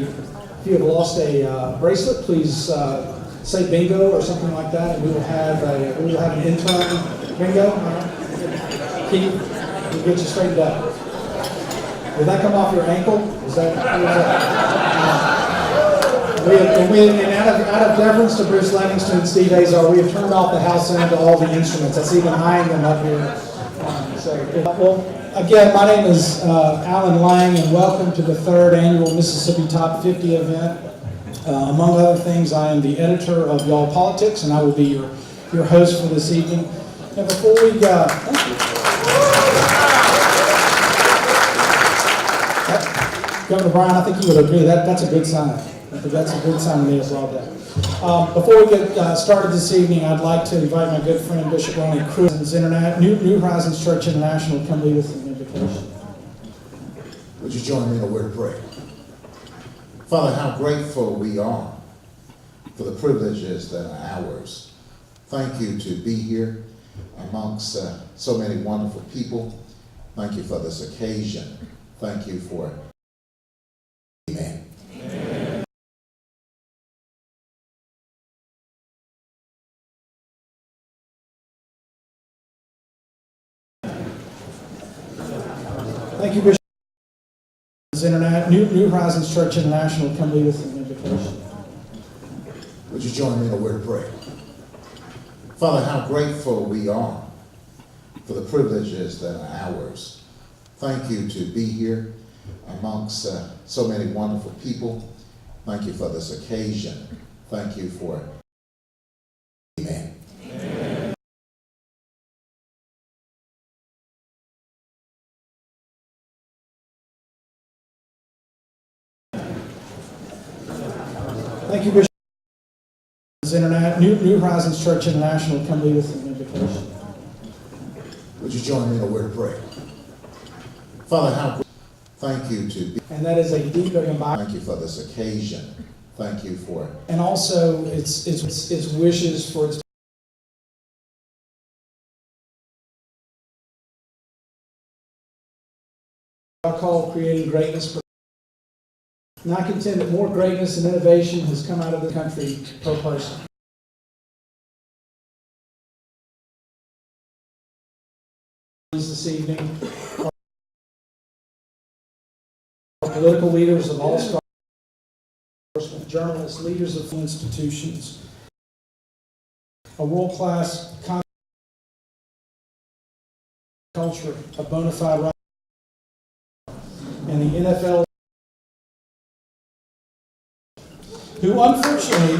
if you have lost a bracelet, please say bingo or something like that, and we will have an intern bingo. Keith, we'll get you straightened up. Will that come off your ankle? Is that? Out of deference to Bruce Livingston and Steve Azar, we have turned off the house end to all the instruments. That's even eyeing them up here. Again, my name is Alan Lang, and welcome to the 3rd annual Mississippi Top 50 event. Among other things, I am the editor of Y'all Politics, and I will be your host for this evening. And before we go, Governor Bryan, I think you would agree that's a good sign. That's a good sign to me as well. Before we get started this evening, I'd like to invite my good friend Bishop Ronnie Cruz, New Horizons Church International, to come lead us in an invocation. Would you join me in a word of prayer? Father, how grateful we are for the privileges that are ours. Thank you to be here amongst so many wonderful people. Thank you for this occasion. Thank you for Amen. Amen. Thank you, Bishop. New Horizons Church International, come lead us in an invocation. Would you join me in a word of prayer? Father, how grateful we are for the privileges that are ours. Thank you to be here amongst so many wonderful people. Thank you for this occasion. Thank you for Amen. Amen. Thank you, Bishop. New Horizons Church International, come lead us in an invocation. Would you join me in a word of prayer? Father, how thank you to be, and that is a deep embodiment. Thank you for this occasion. Thank you for, and also its wishes for its. I call creating greatness. Not content that more greatness and innovation has come out of the country per person. This evening, political leaders of all stripes, journalists, leaders of institutions, a world-class culture, a bona fide right, and the NFL, who unfortunately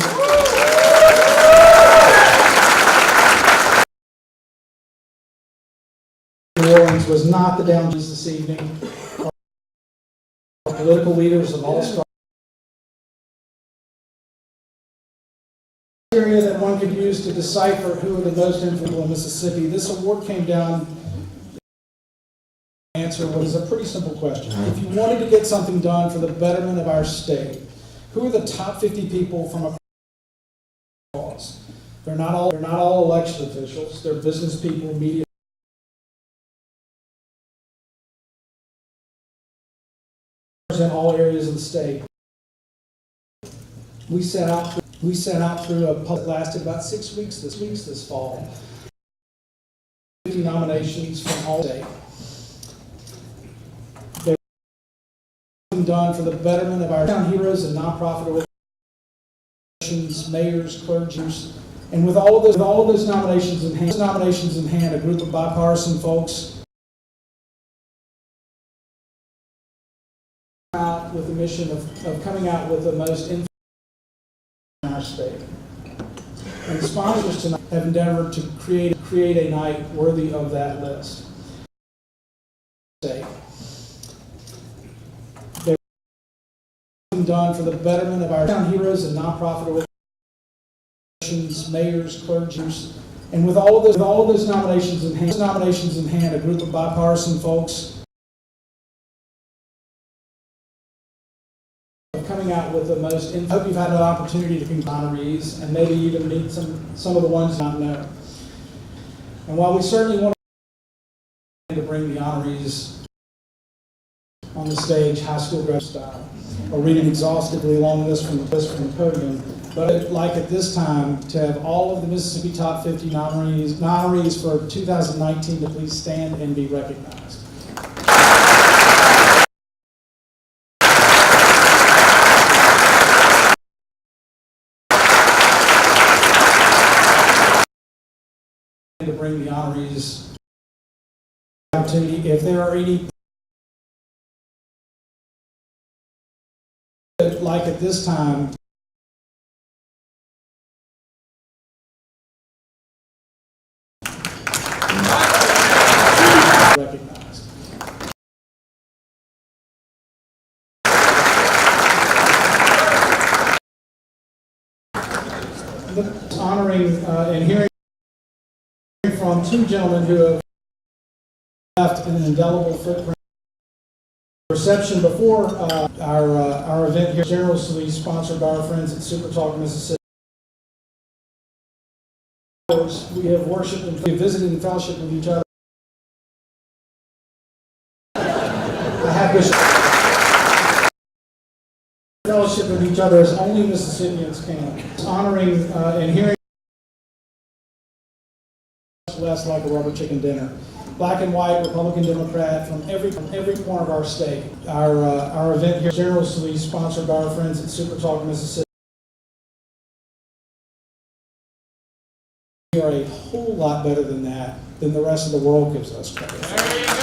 New Orleans was not the down this evening. Political leaders of all stripes. Area that one could use to decipher who are the most influential in Mississippi. This award came down. The answer was a pretty simple question. If you wanted to get something done for the betterment of our state, who are the top 50 people from a cause? They're not all election officials. They're business people, media. In all areas of the state. We set out through a poll that lasted about 6 weeks this fall. 50 nominations from all state. They're done for the betterment of our town heroes and nonprofit organizations, mayors, clergy, and with all of those nominations in hand, a group of bipartisan folks out with the mission of coming out with the most influential in our state. And the sponsors tonight have endeavored to create a night worthy of that list. They're done for the betterment of our town heroes and nonprofit organizations, mayors, clergy, and with all of those nominations in hand, a group of bipartisan folks coming out with the most. I hope you've had an opportunity to meet honorees and maybe even meet some of the ones you not know. And while we certainly want to bring the honorees on the stage, high school dress style. I'll read it exhaustively along this from the podium. But I'd like at this time to have all of the Mississippi Top 50 honorees for 2019 to please stand and be recognized. To bring the honorees opportunity, if there are any, like at this time, recognized. Honoring and hearing from two gentlemen who have left an indelible footprint. Reception before our event here, generously sponsored by our friends at Super Talk Mississippi. We have worshipped and visited and fellowship with each other. I have fellowship with each other as only Mississippians can. Honoring and hearing less like a rubber chicken dinner. Black and white, Republican, Democrat, from every corner of our state. Our event here, generously sponsored by our friends at Super Talk Mississippi. We are a whole lot better than that, than the rest of the world gives us credit. There you go.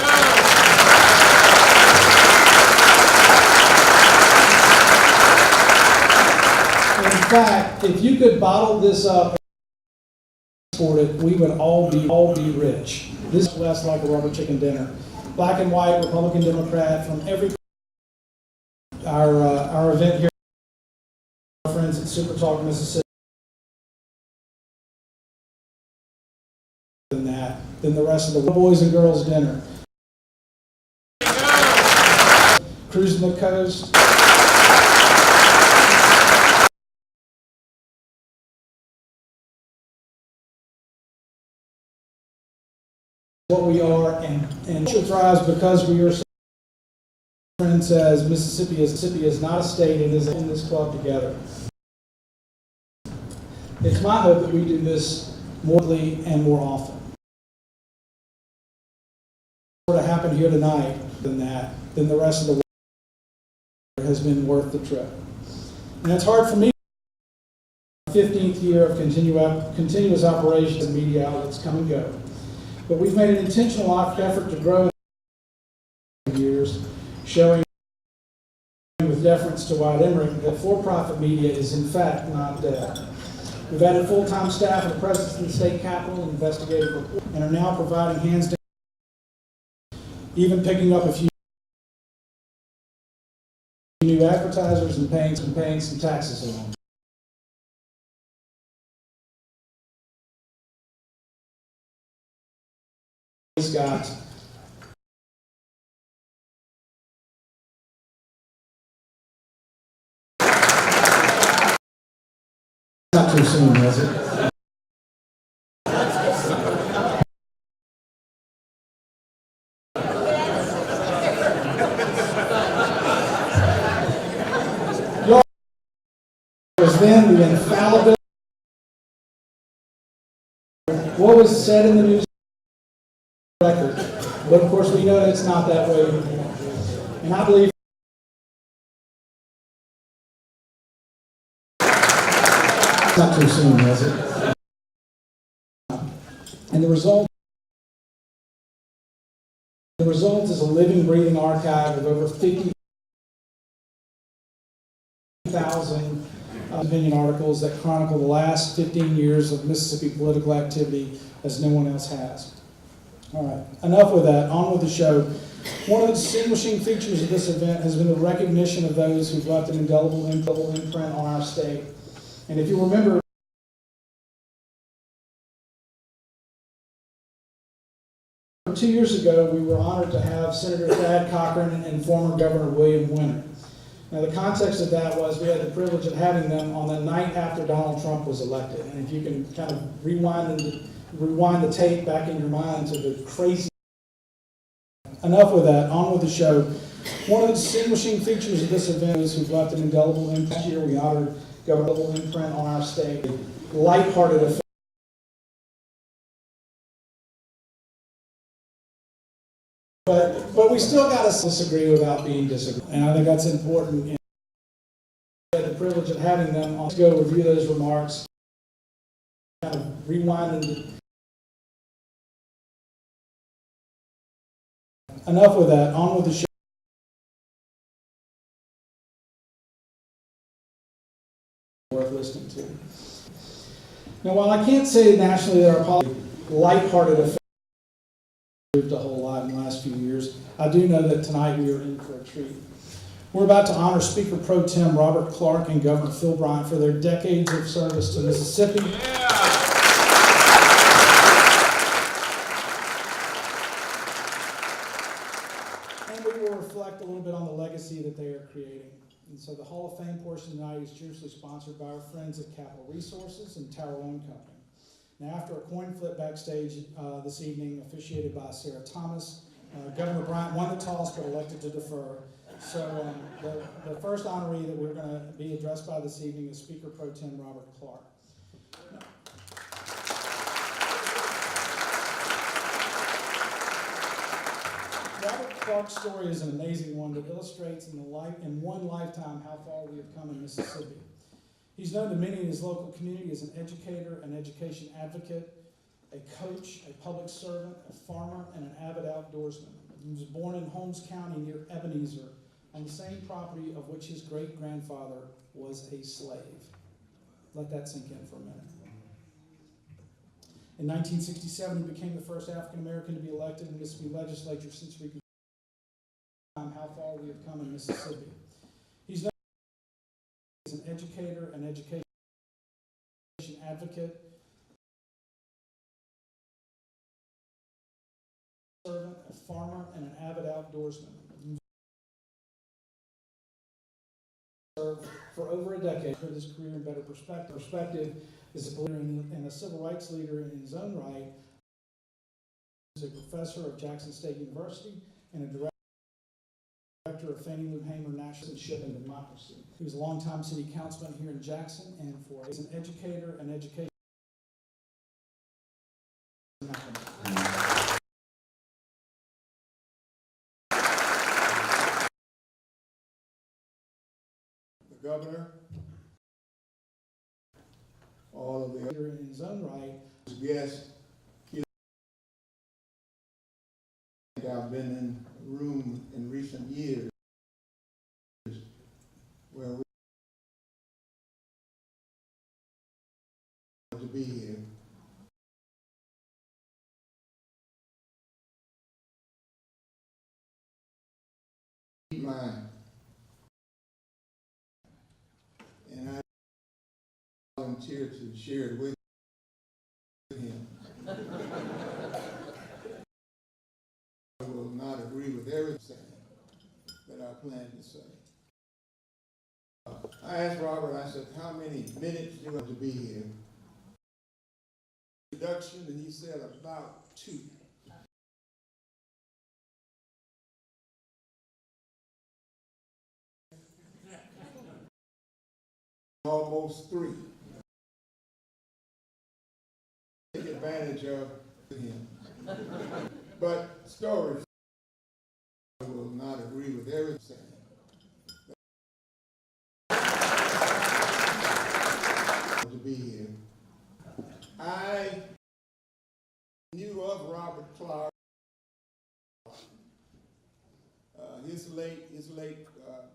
In fact, if you could bottle this up and export it, we would all be rich. This is less like a rubber chicken dinner. Black and white, Republican, Democrat, from every our event here, our friends at Super Talk Mississippi. Than that, than the rest of the boys and girls dinner. Cruising the coast. What we are, and thrives because we are. Friend says Mississippi is not a state; it is in this club together. It's my hope that we do this more and more often. What happened here tonight than the rest of the world has been worth the trip. And it's hard for me. 15th year of continuous operations and media outlets come and go. But we've made an intentional effort to grow in years, showing with deference to Wyatt Emmerich that for-profit media is in fact not dead. We've added full-time staff and a presence in the state capitol and investigative report, and are now providing hands down, even picking up a few new advertisers and paying some taxes along. He's got not too soon, was it? Was then the infallibility. What was said in the news record, but of course we know that it's not that way anymore. And I believe not too soon, was it? And the result is a living, breathing archive of over 50,000 opinion articles that chronicle the last 15 years of Mississippi political activity as no one else has. All right, enough with that, on with the show. One of the distinguishing features of this event has been the recognition of those who've left an indelible imprint on our state. And if you remember, 2 years ago, we were honored to have Senator Thad Cochran and former Governor William Winter. Now, the context of that was we had the privilege of having them on the night after Donald Trump was elected. And if you can kind of rewind the tape back in your mind to the crazy. Enough with that, on with the show. One of the distinguishing features of this event is we've left an indelible impact. This year we honored Governor imprint on our state. Lighthearted affair. But we still got to disagree without being disagreed. And I think that's important. And I had the privilege of having them on to go review those remarks, kind of rewind and enough with that. On with the show. Worth listening to. Now, while I can't say nationally that our lighthearted affair moved a whole lot in the last few years, I do know that tonight we are in for a treat. We're about to honor Speaker Pro Tem Robert Clark and Governor Phil Bryant for their decades of service to Mississippi. And we will reflect a little bit on the legacy that they are creating. And so the Hall of Fame portion tonight is generously sponsored by our friends at Capital Resources and Tower Loan Company. Now, after a coin flip backstage this evening, officiated by Sarah Thomas, Governor Bryant won the toss but elected to defer. So the first honoree that we're going to be addressed by this evening is Speaker Pro Tem Robert Clark. Robert Clark's story is an amazing one that illustrates in one lifetime how far we have come in Mississippi. He's known to many in his local community as an educator, an education advocate, a coach, a public servant, a farmer, and an avid outdoorsman. He was born in Holmes County near Ebenezer, on the same property of which his great-grandfather was a slave. Let that sink in for a minute. In 1967, he became the first African-American to be elected in the Mississippi legislature since Reconstruction. How far we have come in Mississippi. He's known as an educator, an education advocate, servant, a farmer, and an avid outdoorsman. Served for over a decade for his career in better perspective is a believer and a civil rights leader in his own right. He is a professor of Jackson State University and a director of Fannie Lou Hamer National Citizenship and Democracy. He was a longtime city councilman here in Jackson and he's an educator and education. The governor, all of the In his own right, guests. I've been in a room in recent years where we to be here. Mine. And I volunteered to share it with him. I will not agree with everything that I plan to say. I asked Robert, I said, how many minutes do you have to be here? Introduction, and he said about 2. Almost 3. Take advantage of him. But stories, I will not agree with everything. To be here. I knew of Robert Clark. His late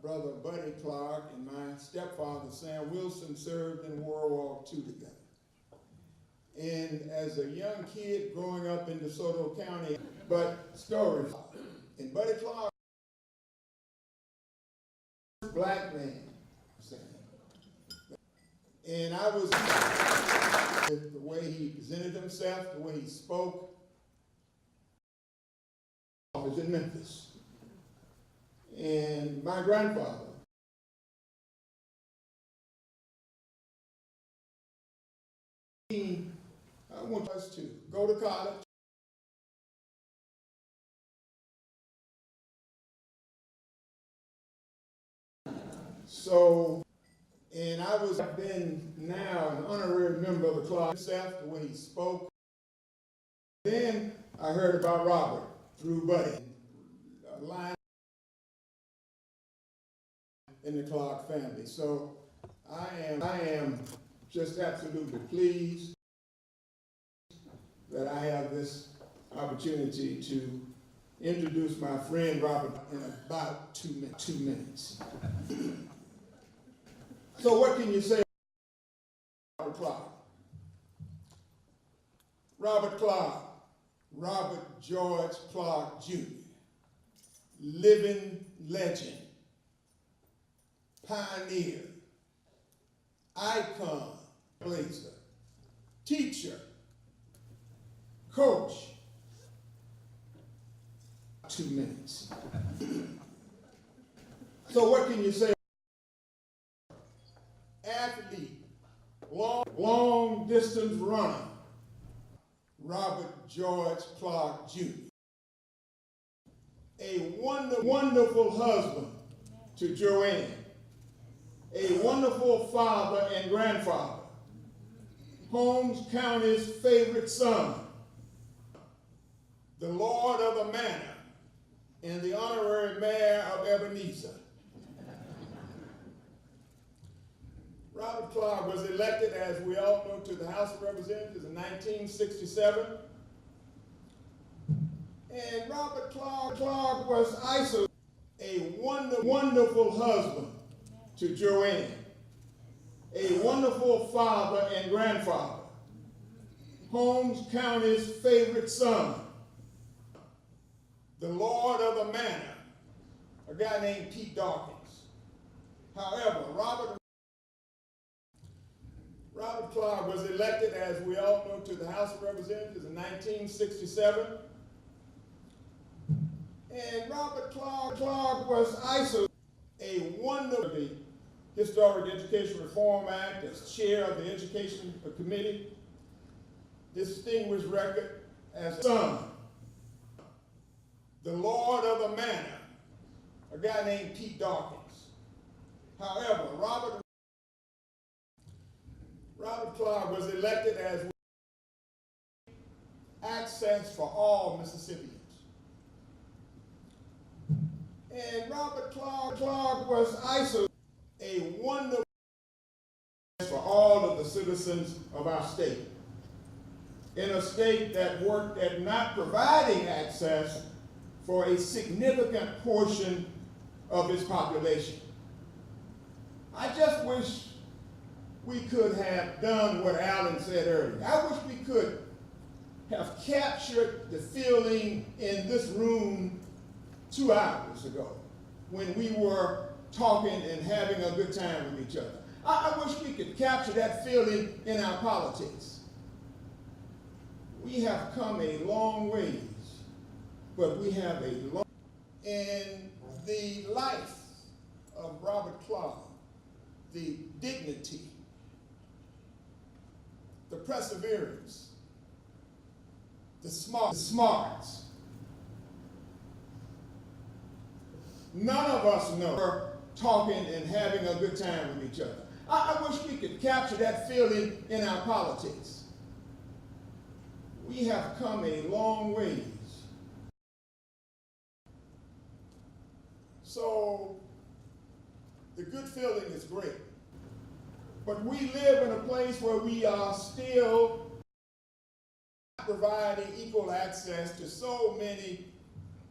brother Buddy Clark and my stepfather Sam Wilson served in World War II together. And as a young kid growing up in DeSoto County, but stories. And Buddy Clark, black man, and I was the way he presented himself, the way he spoke. I was in Memphis. And my grandfather, I want us to go to college, So, and I've been now an honorary member of the club himself, the way he spoke. Then I heard about Robert through Buddy, a line in the Clark family. So I am just absolutely pleased that I have this opportunity to introduce my friend Robert in about 2 minutes. So what can you say about Robert Clark? Robert Clark, Robert George Clark Jr., living legend, pioneer, icon, blazer, teacher, coach. 2 minutes. So what can you say? Athlete, long distance runner, Robert George Clark Jr. A wonderful husband to Joanne, a wonderful father and grandfather, Holmes County's favorite son, the Lord of the Manor, and the honorary mayor of Ebenezer. Robert Clark was elected, as we all know, to the House of Representatives in 1967. And Robert Clark was isolated, a wonderful husband to Joanne, a wonderful father and grandfather, Holmes County's favorite son, the Lord of the Manor, a guy named Pete Dawkins. However, Robert Clark was elected, as we all know, to the House of Representatives in 1967. And Robert Clark was isolated, a wonderful Historic Education Reform Act as chair of the Education Committee, distinguished record as a son, the Lord of the Manor, a guy named Pete Dawkins. However, Robert Clark was elected as access for all Mississippians. And Robert Clark was isolated, a wonderful for all of the citizens of our state, in a state that worked at not providing access for a significant portion of its population. I just wish we could have done what Alan said earlier. I wish we could have captured the feeling in this room 2 hours ago when we were talking and having a good time with each other. I wish we could capture that feeling in our politics. We have come a long ways, but we have a long... In the life of Robert Clark, the dignity, the perseverance, the smarts. None of us know we're talking and having a good time with each other. I wish we could capture that feeling in our politics. We have come a long ways. So the good feeling is great. But we live in a place where we are still providing equal access to so many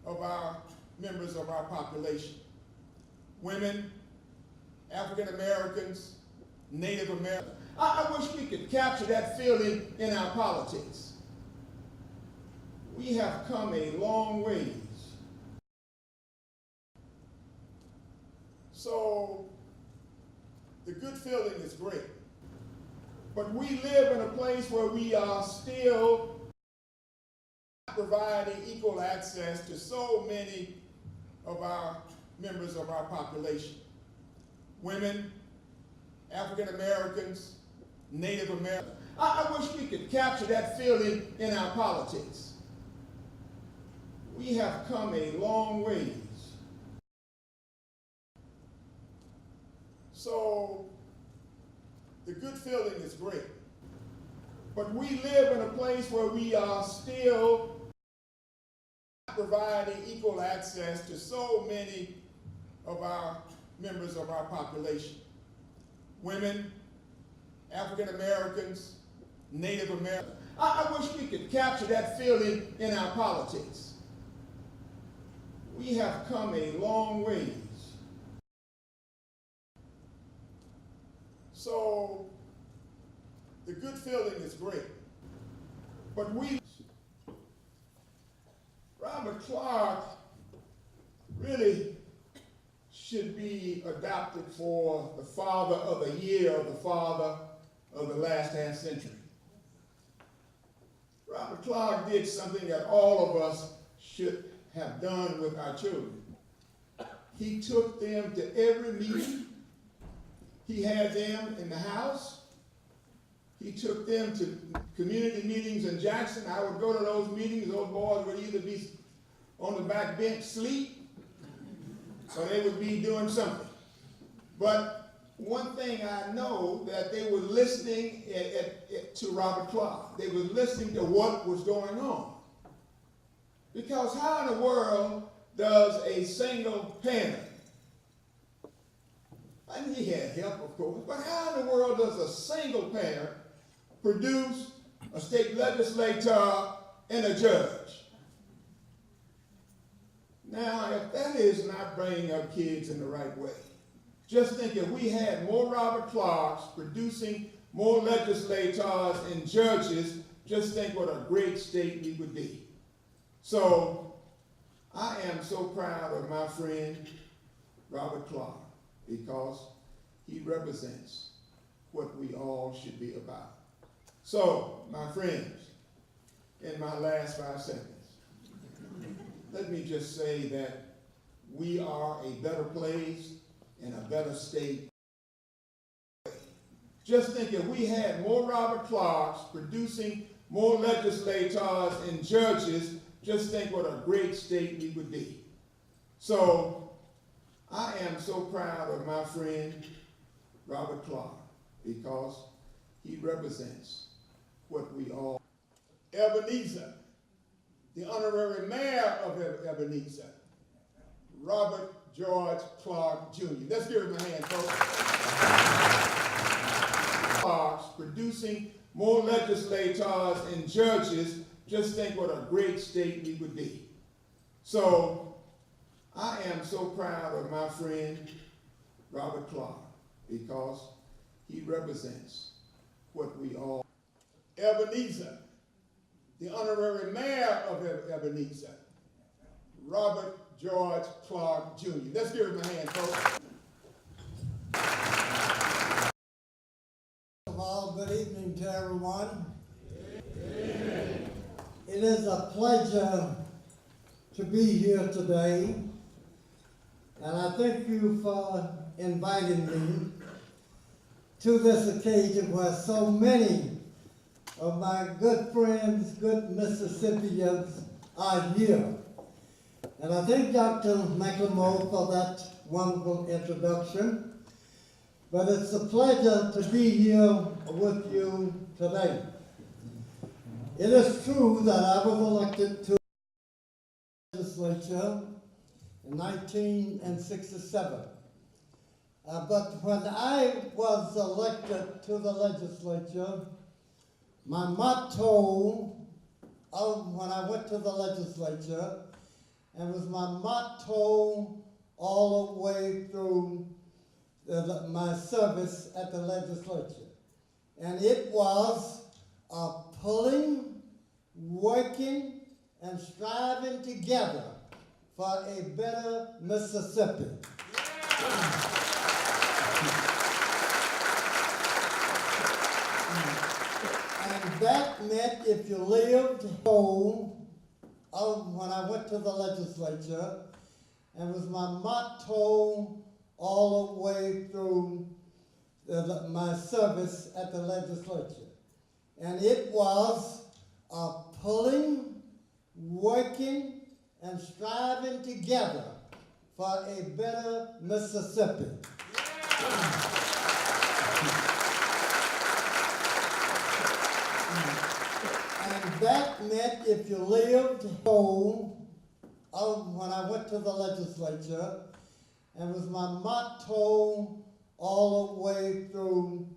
of our members of our population. Women, African Americans, Native Americans. I wish we could capture that feeling in our politics. We have come a long ways. So the good feeling is great. But we live in a place where we are still providing equal access to so many of our members of our population. Women, African Americans, Native Americans. I wish we could capture that feeling in our politics. We have come a long ways. feeling is great. But we live in a place where we are still providing equal access to so many of our members of our population. Women, African Americans, Native Americans. I wish we could capture that feeling in our politics. We have come a long ways. So the good feeling is great. But Robert Clark really should be adopted for the father of the year, or the father of the last half century. Robert Clark did something that all of us should have done with our children. He took them to every meeting. He had them in the house. He took them to community meetings in Jackson. I would go to those meetings. Those boys would either be on the back bench sleep, or they would be doing something. But one thing I know, that they were listening to Robert Clark. They were listening to what was going on. Because how in the world does a single parent, I mean, he had help, of course, but how in the world does a single parent produce a state legislator and a judge? Now, if that is not bringing up kids in the right way, just think if we had more Robert Clarks producing more legislators and judges, just think what a great state we would be. So, I am so proud of my friend, Robert Clark, because he represents what we all should be about. So, my friends, in my last 5 seconds, let me just say that we are a better place and a better state. Just think if we had more Robert Clarks producing more legislators and judges, just think what a great state we would be. So, I am so proud of my friend, Robert Clark, because he represents what we all. Ebenezer, the honorary mayor of Ebenezer, Robert George Clark Jr. Let's give him a hand, folks. Clarks producing more legislators and judges, just think what a great state we would be. So, I am so proud of my friend, Robert Clark, because he represents what we all. Ebenezer, the honorary mayor of Ebenezer, Robert George Clark Jr. Let's give him a hand, folks. Good evening to everyone. Amen. It is a pleasure to be here today, and I thank you for inviting me to this occasion where so many of my good friends, good Mississippians are here. And I thank Dr. McLemore for that wonderful introduction. But it's a pleasure to be here with you today. It is true that I was elected to the legislature in 1967. But when I was elected to the legislature, my motto when I went to the legislature, and was my motto all the way through my service at the legislature. And it was pulling, working, and striving together for a better Mississippi. And that meant if you lived when I went to the legislature, and was my motto all the way through my service at the legislature. And it was pulling, working, and striving together for a better Mississippi. that meant if you lived whole, when I went to the legislature, and was my motto all the way through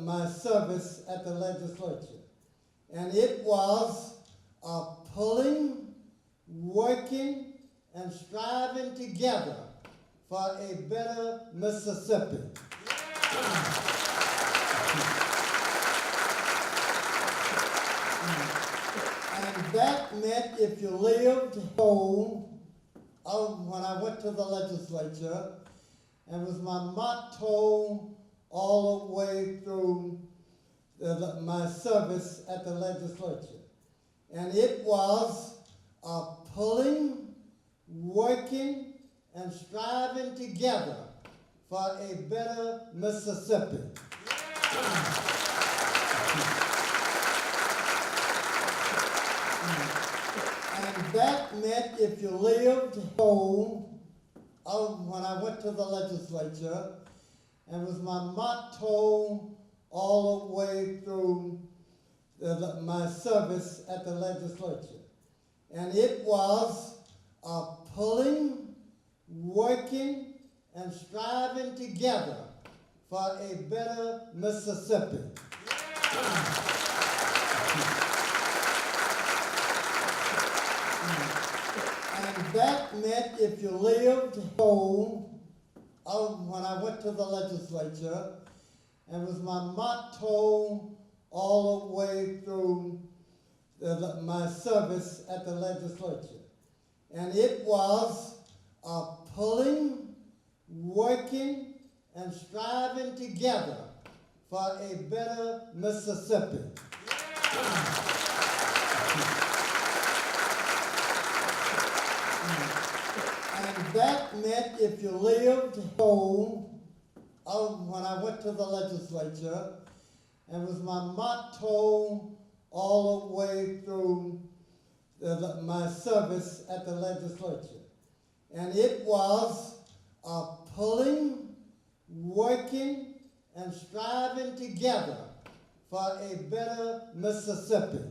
my service at the legislature. And it was pulling, working, and striving together for a better Mississippi. And that meant if you lived whole, when I went to the legislature, and was my motto all the way through my service at the legislature. And it was pulling, working, and striving together for a better Mississippi. And that meant if you lived whole, when I went to the legislature, and was my motto all the way through my service at the legislature. And it was pulling, working, and striving together for a better Mississippi. And that meant if you lived whole, when I went to the legislature, and was my motto all the way through my service at the legislature. And it was pulling, working, and striving together for a better Mississippi. And that meant if you lived whole, when I went to the legislature, and was my motto all the way through my service at the legislature. And it was pulling, working, and striving together for a better Mississippi.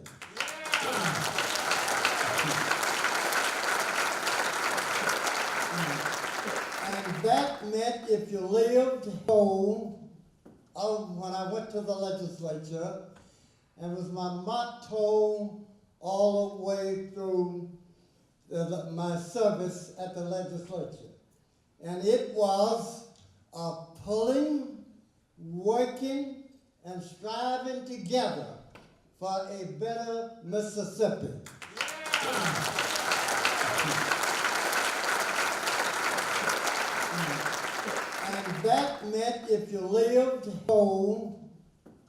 And that meant if you lived whole, when I went to the legislature, and was my motto all the way through my service at the legislature. And it was pulling, working, and striving together for a better Mississippi. And that meant if you lived whole,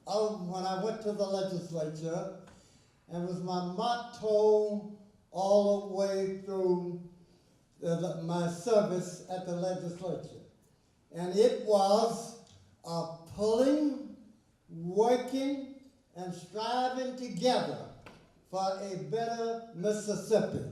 when I went to the legislature, and was my motto all the way through my service at the legislature. And it was pulling, working, and striving together for a better Mississippi.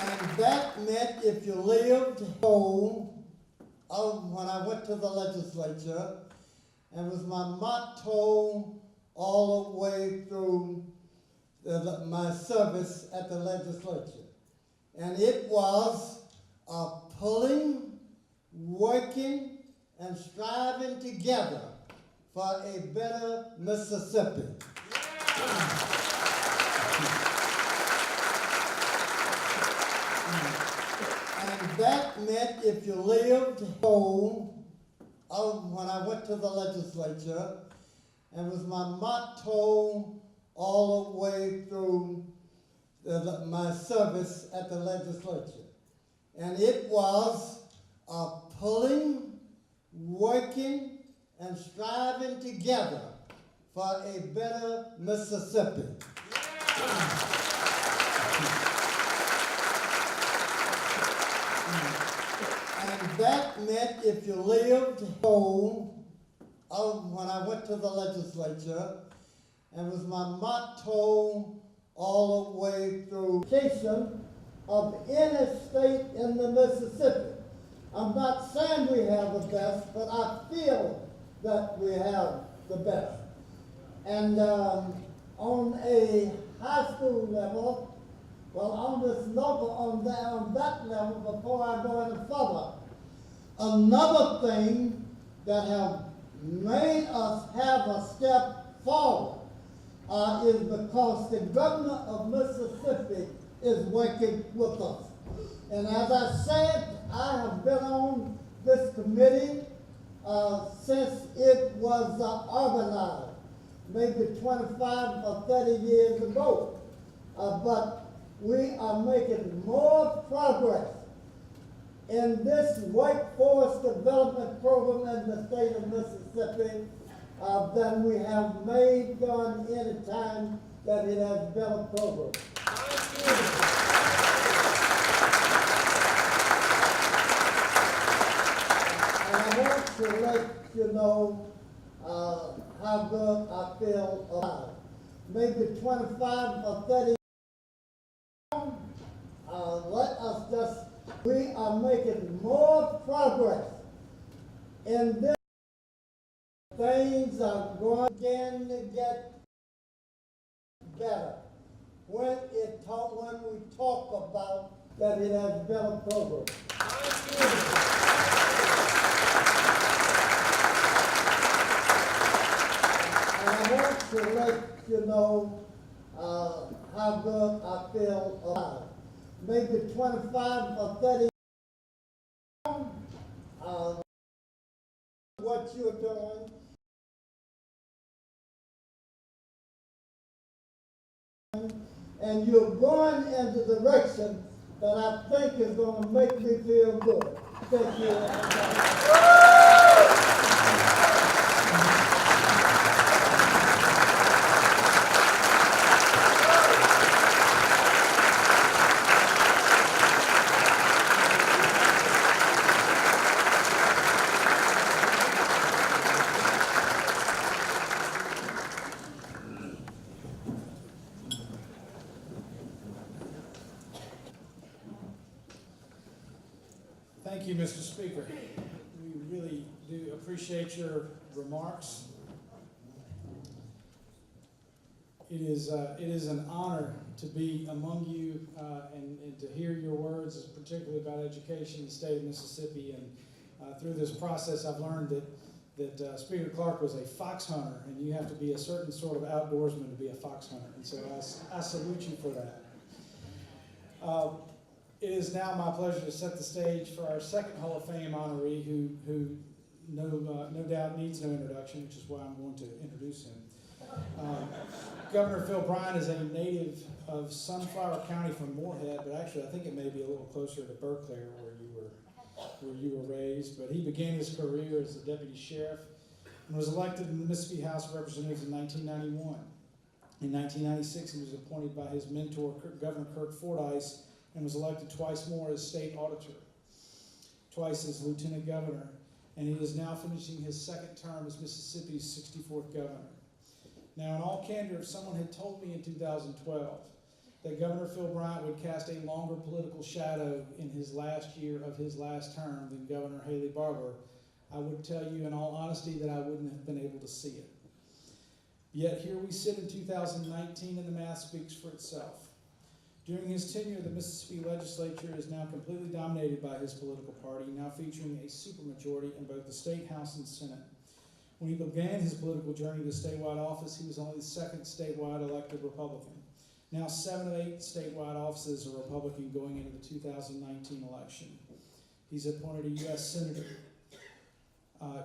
And that meant if you lived whole, when I went to the legislature, and was my motto all the way through my service at the legislature. And it was pulling, working, and striving together for a better Mississippi. And that meant if you lived whole, when I went to the legislature, and was my motto all the way through my service at the legislature. And it was pulling, working, and striving together for a better Mississippi. And that meant if you lived whole, when I went to the legislature, and was my motto all the way through of any state in the Mississippi. I'm not saying we have the best, but I feel that we have the best. And on a high school level, well, on this level, on that level, before I go any further, another thing that have made us have a step forward is because the governor of Mississippi is working with us. And as I said, I have been on this committee since it was organized, maybe 25 or 30 years ago. But we are making more progress in this workforce development program in the state of Mississippi than we have made during any time that it has been a program. And I want to let you know how good I feel about it. Maybe 25 or 30 let us just, we are making more progress in this. Things are going to get better when we talk about that it has been a program. And I want to let you know how good I feel about it. Maybe 25 or 30 what you're doing. And you're going in the direction that I think is going to make me feel good. Thank you. Thank you, Mr. Speaker. We really do appreciate your remarks. It is an honor to be among you and to hear your words, particularly about education in the state of Mississippi. And through this process, I've learned that Speaker Clark was a fox hunter, and you have to be a certain sort of outdoorsman to be a fox hunter. And so I salute you for that. It is now my pleasure to set the stage for our second Hall of Fame honoree, who no doubt needs no introduction, which is why I'm going to introduce him. Governor Phil Bryant is a native of Sunflower County from Moorhead, but actually I think it may be a little closer to Berkeley, where you were raised. But he began his career as a deputy sheriff and was elected in the Mississippi House of Representatives in 1991. In 1996, he was appointed by his mentor, Governor Kirk Fordyce, and was elected twice more as state auditor, twice as lieutenant governor, and he is now finishing his second term as Mississippi's 64th governor. Now, in all candor, if someone had told me in 2012 that Governor Phil Bryant would cast a longer political shadow in his last year of his last term than Governor Haley Barbour, I would tell you in all honesty that I wouldn't have been able to see it. Yet here we sit in 2019 and the math speaks for itself. During his tenure, the Mississippi legislature is now completely dominated by his political party, now featuring a supermajority in both the state house and senate. When he began his political journey to statewide office, he was only the second statewide elected Republican. Now 7 of 8 statewide offices are Republican going into the 2019 election. He's appointed a U.S. Senator,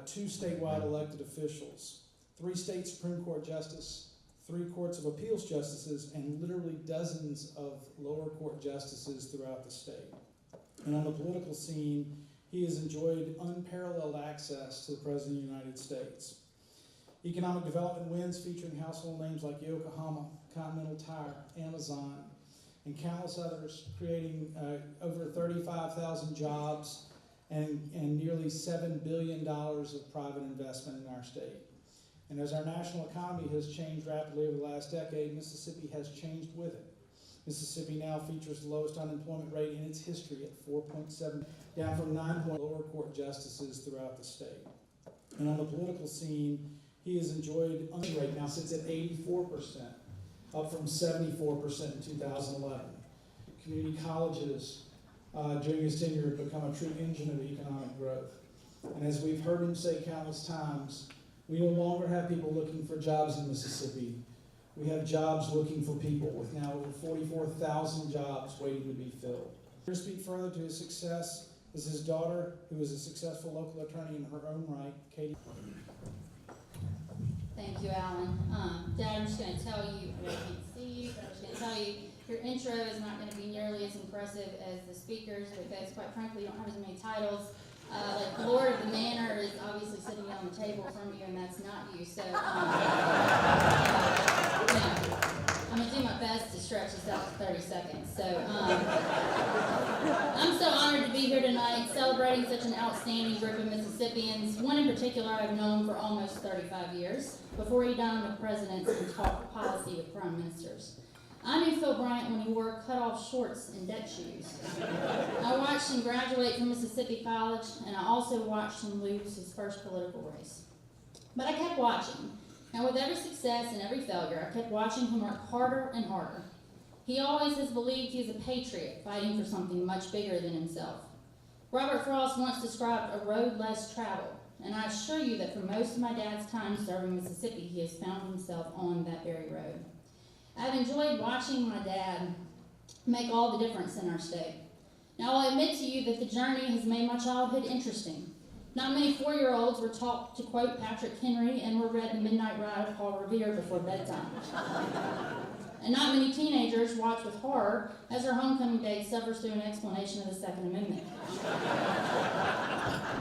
2 statewide elected officials, 3 state Supreme Court justices, 3 courts of appeals justices, and literally dozens of lower court justices throughout the state. And on the political scene, he has enjoyed unparalleled access to the President of the United States. Economic development wins featuring household names like Yokohama, Continental Tire, Amazon, and countless others, creating over 35,000 jobs and nearly $7 billion of private investment in our state. And as our national economy has changed rapidly over the last decade, Mississippi has changed with it. Mississippi now features the lowest unemployment rate in its history at 4.7, down from 9 lower court justices throughout the state. And on the political scene, he has enjoyed rate now sits at 84%, up from 74% in 2011. Community colleges during his tenure have become a true engine of economic growth. And as we've heard him say countless times, we no longer have people looking for jobs in Mississippi. We have jobs looking for people, with now over 44,000 jobs waiting to be filled. To speak further to his success is his daughter, who is a successful local attorney in her own right, Katie. Thank you, Alan. Dad, I'm just going to tell you, I can't see you, but I'm just going to tell you, your intro is not going to be nearly as impressive as the speakers, because quite frankly, you don't have as many titles. Like Lord of the Manor is obviously sitting on the table from you, and that's not you. So, I'm going to do my best to stretch this out to 30 seconds. So, I'm so honored to be here tonight celebrating such an outstanding group of Mississippians, one in particular I've known for almost 35 years, before he dined with presidents and talked policy with prime ministers. I knew Phil Bryant when he wore cut-off shorts and deck shoes. I watched him graduate from Mississippi College, and I also watched him lose his first political race. But I kept watching. And with every success and every failure, I kept watching him work harder and harder. He always has believed he is a patriot fighting for something much bigger than himself. Robert Frost once described a road less traveled, and I assure you that for most of my dad's time serving Mississippi, he has found himself on that very road. I've enjoyed watching my dad make all the difference in our state. Now, I'll admit to you that the journey has made my childhood interesting. Not many 4-year-olds were taught to quote Patrick Henry and were read The Midnight Ride of Paul Revere before bedtime. And not many teenagers watch with horror as their homecoming day suffers through an explanation of the Second Amendment.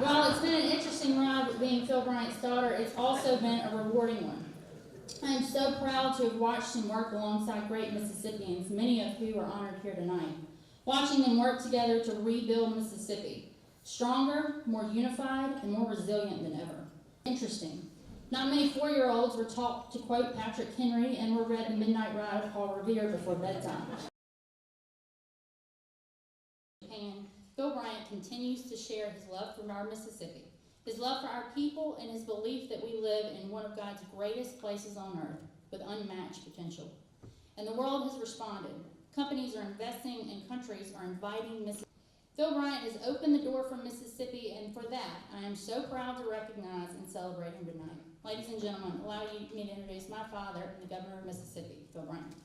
While it's been an interesting ride with being Phil Bryant's daughter, it's also been a rewarding one. I am so proud to have watched him work alongside great Mississippians, many of who are honored here tonight. Watching them work together to rebuild Mississippi, stronger, more unified, and more resilient than ever. Interesting. Not many 4-year-olds were taught to quote Patrick Henry and were read The Midnight Ride of Paul Revere before bedtime. Phil Bryant continues to share his love for our Mississippi, his love for our people, and his belief that we live in one of God's greatest places on earth with unmatched potential. And the world has responded. Companies are investing and countries are inviting Mississippi. Phil Bryant has opened the door for Mississippi, and for that, I am so proud to recognize and celebrate him tonight. Ladies and gentlemen, allow me to introduce my father, the Governor of Mississippi, Phil Bryant.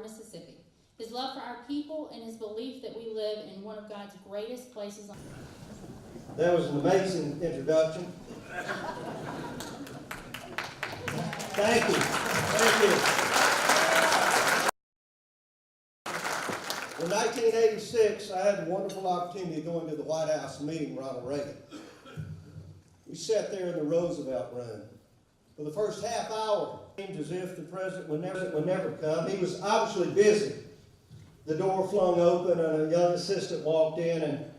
Mississippi, his love for our people, and his belief that we live in one of God's greatest places on earth. That was an amazing introduction. Thank you. Thank you. In 1986, I had the wonderful opportunity to go into the White House and meeting Ronald Reagan. We sat there in the Roosevelt room. For the first half hour, it seemed as if the president would never come. He was obviously busy. The door flung open and a young assistant walked in and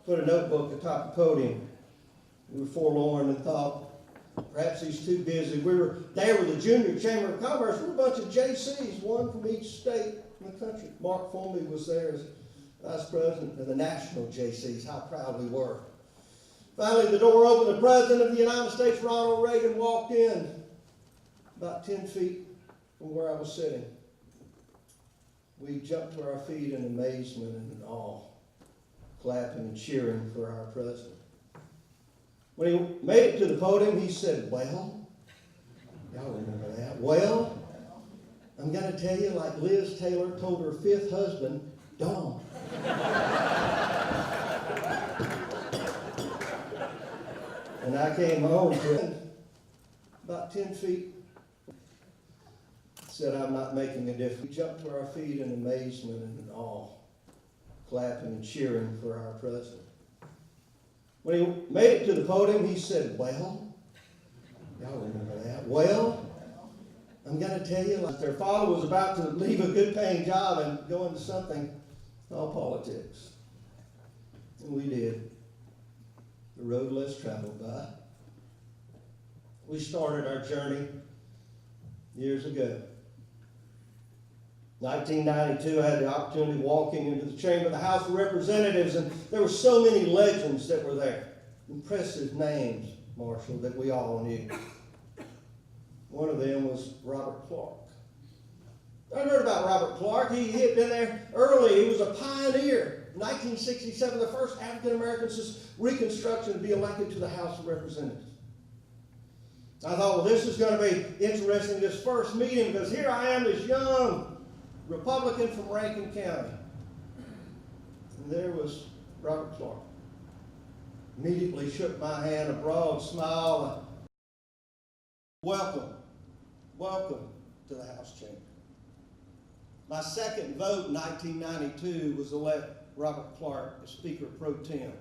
put a notebook atop the podium. We were forlorn and thought, perhaps he's too busy. We were there with the Junior Chamber of Commerce. We're a bunch of JCs, one from each state in the country. Mark Foley was there as vice president of the national JCs. How proud we were. Finally, the door opened. The President of the United States, Ronald Reagan, walked in about 10 feet from where I was sitting. We jumped to our feet in amazement and in awe, clapping and cheering for our president. When he made it to the podium, he said, "Well," y'all remember that, "well, I'm going to tell you like Liz Taylor told her 5th husband, Don." And I came home to about 10 feet, said, "I'm not making a difference." We jumped to our feet in amazement and in awe, clapping and cheering for our president. When he made it to the podium, he said, "Well," y'all remember that, "well, I'm going to tell you," like their father was about to leave a good paying job and go into something called politics. And we did. the road less traveled by. We started our journey years ago. 1992, I had the opportunity of walking into the chamber of the House of Representatives, and there were so many legends that were there. Impressive names, Marshall, that we all knew. One of them was Robert Clark. I heard about Robert Clark. He had been there early. He was a pioneer. 1967, the first African American since Reconstruction to be elected to the House of Representatives. I thought, well, this is going to be interesting, this first meeting, because here I am, this young Republican from Rankin County. And there was Robert Clark. Immediately shook my hand, a broad smile. Welcome, welcome to the House chamber. My second vote in 1992 was to elect Robert Clark as Speaker Pro Tem. He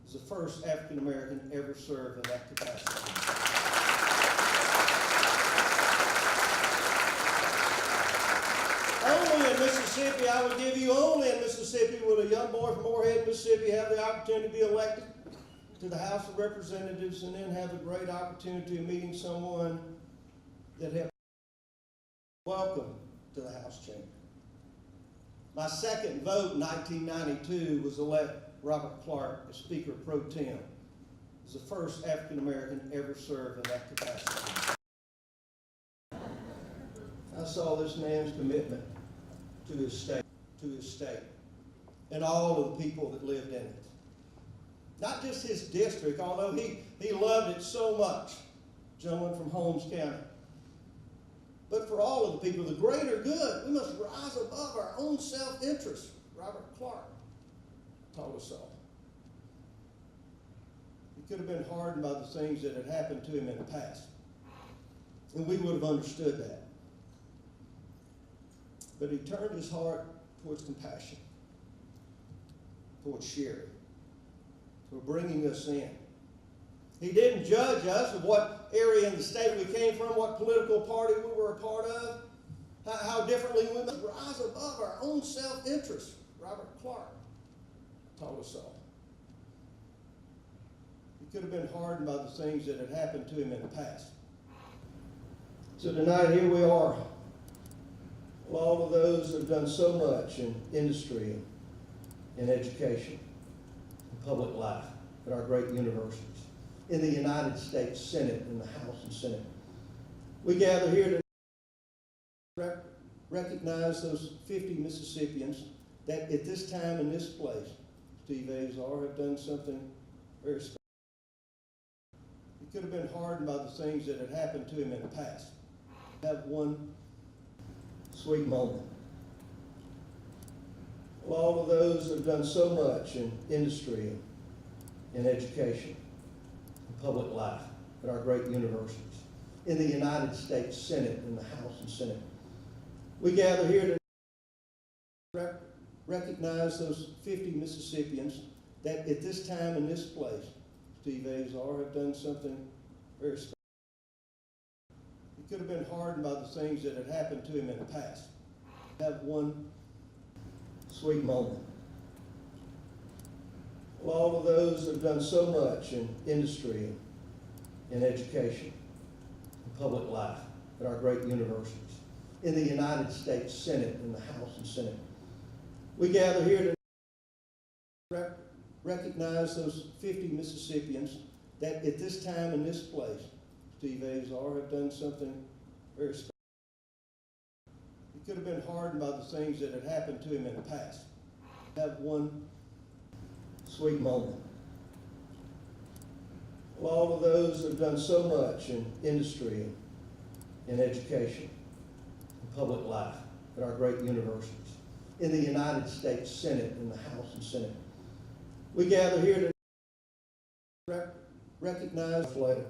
was the first African American ever served in that capacity. Only in Mississippi, I would give you, only in Mississippi would a young boy from Morehead, Mississippi have the opportunity to be elected to the House of Representatives and then have the great opportunity of meeting someone that had welcome to the House chamber. My second vote in 1992 was to elect Robert Clark as Speaker Pro Tem. He was the first African American ever served in that capacity. I saw this man's commitment to his state, and all of the people that lived in it. Not just his district, although he loved it so much, gentleman from Holmes County. But for all of the people, the greater good, we must rise above our own self-interest. Robert Clark taught us all. He could have been hardened by the things that had happened to him in the past, and we would have understood that. But he turned his heart towards compassion, towards sharing, toward bringing us in. He didn't judge us of what area in the state we came from, what political party we were a part of, how differently we must rise above our own self-interest. Robert Clark taught us all. He could have been hardened by the things that had happened to him in the past. So tonight, here we are. All of those that have done so much in industry and education and public life at our great universities, in the United States Senate, in the House and Senate. We gather here to recognize those 50 Mississippians that at this time in this place, Steve Azar, have done something very special. He could have been hardened by the things that had happened to him in the past. Have one sweet moment. All of those that have done so much in industry and education and public life at our great universities, in the United States Senate, in the House and Senate. We gather here to recognize those 50 Mississippians that at this time in this place, Steve Azar, have done something very special. He could have been hardened by the things that had happened to him in the past. Have one sweet moment. All of those that have done so much in industry and education and public life at our great universities, in the United States Senate, in the House and Senate. We gather here to recognize those 50 Mississippians that at this time in this place, Steve Azar, have done something very special. He could have been hardened by the things that had happened to him in the past. Have one sweet moment. All of those that have done so much in industry and education and public life at our great universities, in the United States Senate, in the House and Senate. We gather here to recognize later.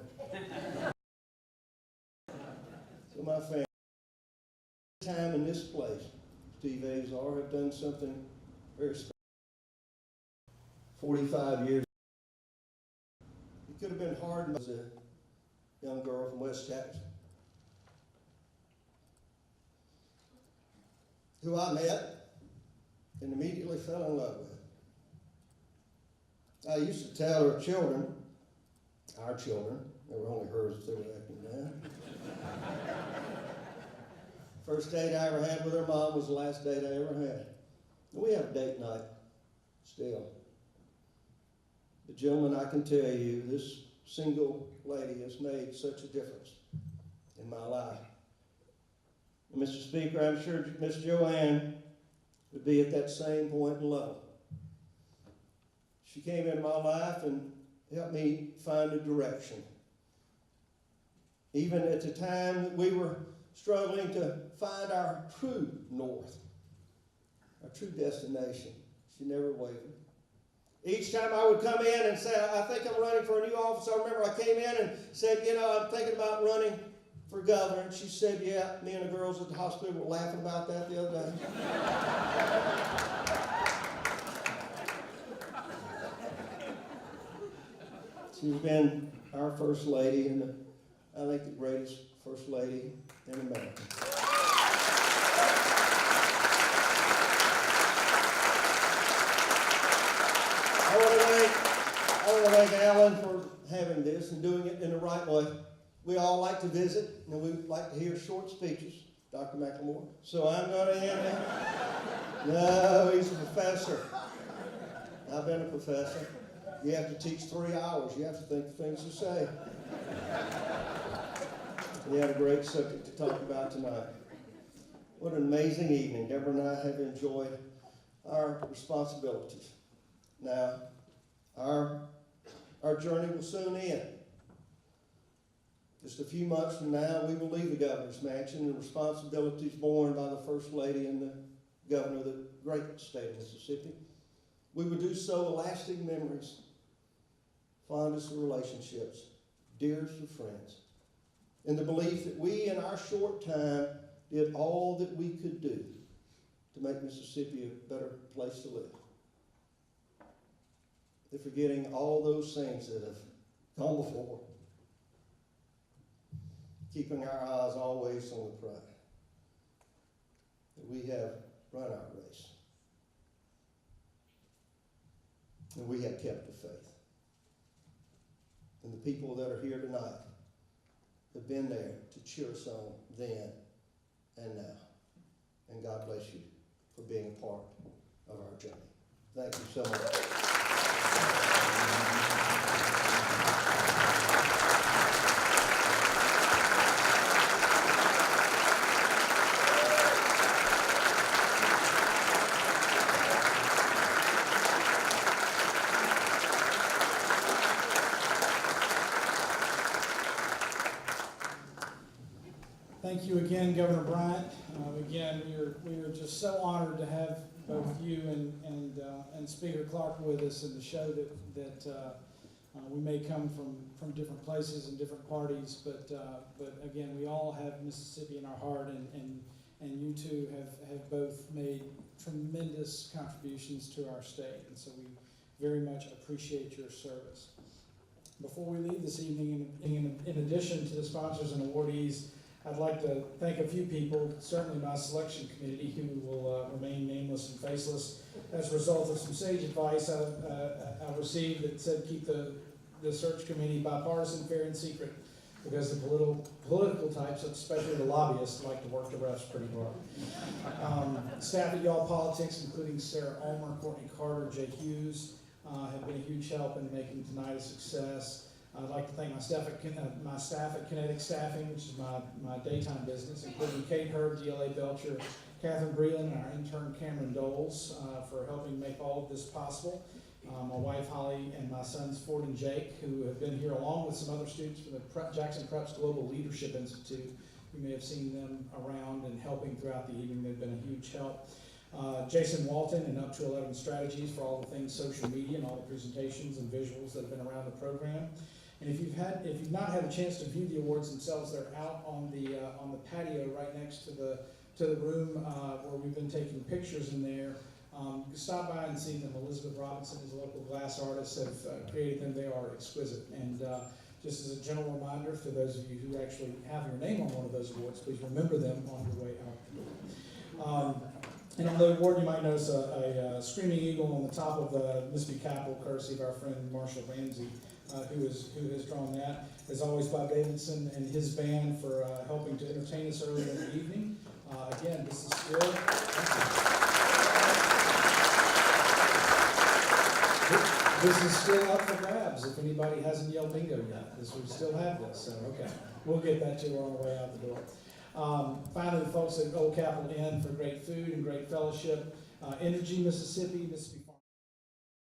So my family, time in this place, Steve Azar, have done something very special. 45 years. It could have been hardened as a young girl from West Jackson, who I met and immediately fell in love with. I used to tell her children, our children, they were only hers if they were acting down. First date I ever had with her mom was the last date I ever had. And we have a date night still. But gentlemen, I can tell you, this single lady has made such a difference in my life. And Mr. Speaker, I'm sure Miss Joanne would be at that same point in level. She came into my life and helped me find a direction. Even at the time that we were struggling to find our true north, our true destination, she never wavered. Each time I would come in and say, I think I'm running for a new office, I remember I came in and said, I'm thinking about running for governor. And she said, yeah, me and the girls at the hospital were laughing about that the other day. She's been our first lady, and I think the greatest first lady in America. I want to thank Alan for having this and doing it in the right way. We all like to visit, and we like to hear short speeches, Dr. McLemore. So I'm going to hand him. No, he's a professor. I've been a professor. You have to teach 3 hours. You have to think of things to say. We had a great subject to talk about tonight. What an amazing evening. Deborah and I have enjoyed our responsibilities. Now, our journey will soon end. Just a few months from now, we will leave the governor's mansion and responsibilities borne by the First Lady and the governor of the great state of Mississippi. We will do so with lasting memories, fondest of relationships, dearest of friends, in the belief that we, in our short time, did all that we could do to make Mississippi a better place to live. They're forgetting all those things that have gone before, keeping our eyes always on the prize, that we have run our race, and we have kept the faith. And the people that are here tonight have been there to cheer us on then and now. And God bless you for being a part of our journey. Thank you so much. Thank you again, Governor Bryant. Again, we are just so honored to have both you and Speaker Clark with us, and to show that we may come from different places and different parties, but again, we all have Mississippi in our heart, and you two have both made tremendous contributions to our state, and so we very much appreciate your service. Before we leave this evening, in addition to the sponsors and awardees, I'd like to thank a few people, certainly my selection committee, who will remain nameless and faceless as a result of some sage advice I received that said keep the search committee bipartisan, fair, and secret, because the political types, especially the lobbyists, like to work the refs pretty hard. Staff at Y'all Politics, including Sarah Ulmer, Courtney Carter, Jay Hughes, have been a huge help in making tonight a success. I'd like to thank my staff at Kinetic Staffing, which is my daytime business, including Kate Hurd, DLA Belcher, Catherine Breland, and our intern Cameron Doles for helping make all of this possible. My wife Holly and my sons Ford and Jake, who have been here along with some other students from the Jackson Preps Global Leadership Institute. You may have seen them around and helping throughout the evening. They've been a huge help. Jason Walton and Up to 11 Strategies for all the things social media and all the presentations and visuals that have been around the program. And if you've not had a chance to view the awards themselves, they're out on the patio right next to the room where we've been taking pictures in there. Stop by and see them. Elizabeth Robinson is a local glass artist, have created them. They are exquisite. And just as a general reminder for those of you who actually have your name on one of those awards, please remember them on your way out. And on the award, you might notice a screaming eagle on the top of the Mississippi Capitol, courtesy of our friend Marshall Ramsey, who has drawn that. As always, Bob Davidson and his band for helping to entertain us earlier in the evening. Again, this is still, this is still up for grabs. If anybody hasn't yelled bingo yet, we still have this. So, okay, we'll get that to you on the way out the door. Finally, the folks at Old Capitol Inn for great food and great fellowship. Energy Mississippi, Mississippi Farm.